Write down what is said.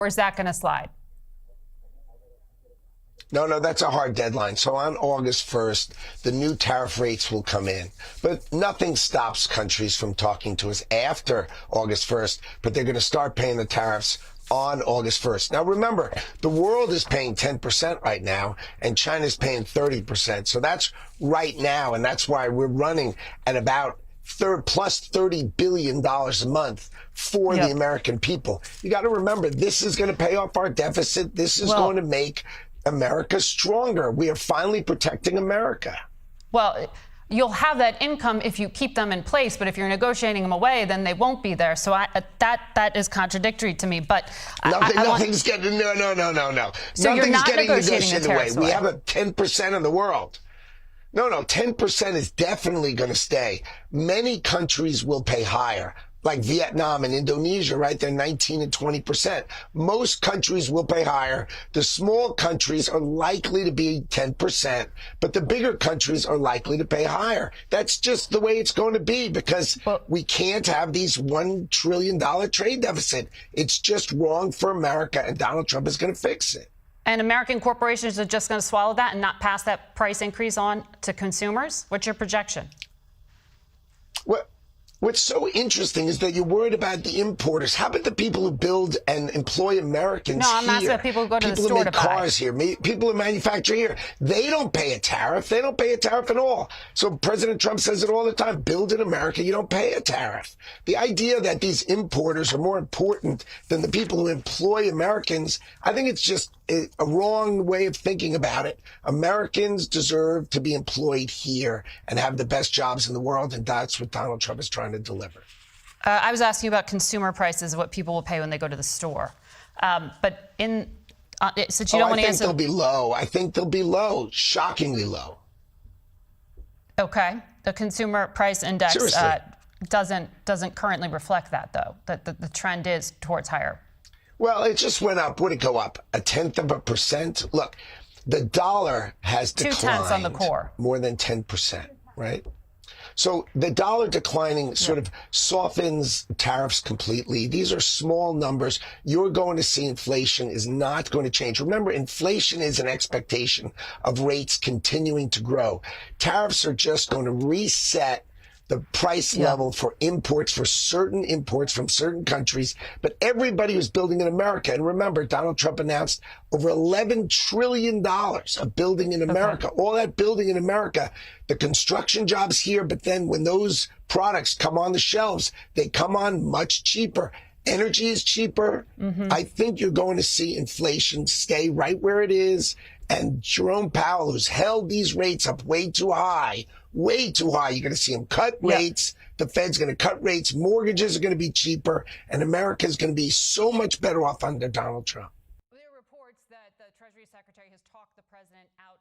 or is that going to slide? No, that's a hard deadline. So on August 1st, the new tariff rates will come in. But nothing stops countries from talking to us after August 1st, but they're going to start paying the tariffs on August 1st. Now, remember, the world is paying 10% right now, and China's paying 30%. So that's right now, and that's why we're running at about plus $30 billion a month for the American people. You got to remember, this is going to pay off our deficit. This is going to make America stronger. We are finally protecting America. Well, you'll have that income if you keep them in place, but if you're negotiating them away, then they won't be there. So that is contradictory to me. But nothing's getting no. So nothing's you're not getting negotiating away. away. We have a 10% of the world. No, 10% is definitely going to stay. Many countries will pay higher, like Vietnam and Indonesia, right? They're 19 and 20%. Most countries will pay higher. The small countries are likely to be 10%, but the bigger countries are likely to pay higher. That's just the way it's going to be because we can't have these $1 trillion trade deficit. It's just wrong for America, and Donald Trump is going to fix it. And American corporations are just going to swallow that and not pass that price increase on to consumers? What's your projection? What's so interesting is that you're worried about the importers. How about the people who build and employ Americans here? No, I'm asking about people who go to the store to buy. People who make cars here, people who manufacture here. They don't pay a tariff. They don't pay a tariff at all. So President Trump says it all the time. Build in America, you don't pay a tariff. The idea that these importers are more important than the people who employ Americans, I think it's just a wrong way of thinking about it. Americans deserve to be employed here and have the best jobs in the world, and that's what Donald Trump is trying to deliver. I was asking you about consumer prices, what people will pay when they go to the store. But since you don't want to answer, they'll be low. I think they'll be low, shockingly low. Okay, the consumer price index doesn't currently reflect that, though. That the trend is towards higher. Well, it just went up. What did it go up? 0.1%? Look, the dollar has declined 0.2 on the core. More than 10%, right? So the dollar declining sort of softens tariffs completely. These are small numbers. You're going to see inflation is not going to change. Remember, inflation is an expectation of rates continuing to grow. Tariffs are just going to reset the price level for imports, for certain imports from certain countries, but everybody who's building in America. And remember, Donald Trump announced over $11 trillion of building in America. All that building in America, the construction jobs here, but then when those products come on the shelves, they come on much cheaper. Energy is cheaper. I think you're going to see inflation stay right where it is. And Jerome Powell, who's held these rates up way too high, you're going to see him cut rates. The Fed's going to cut rates. Mortgages are going to be cheaper. And America is going to be so much better off under Donald Trump. There are reports that the Treasury Secretary has talked the president out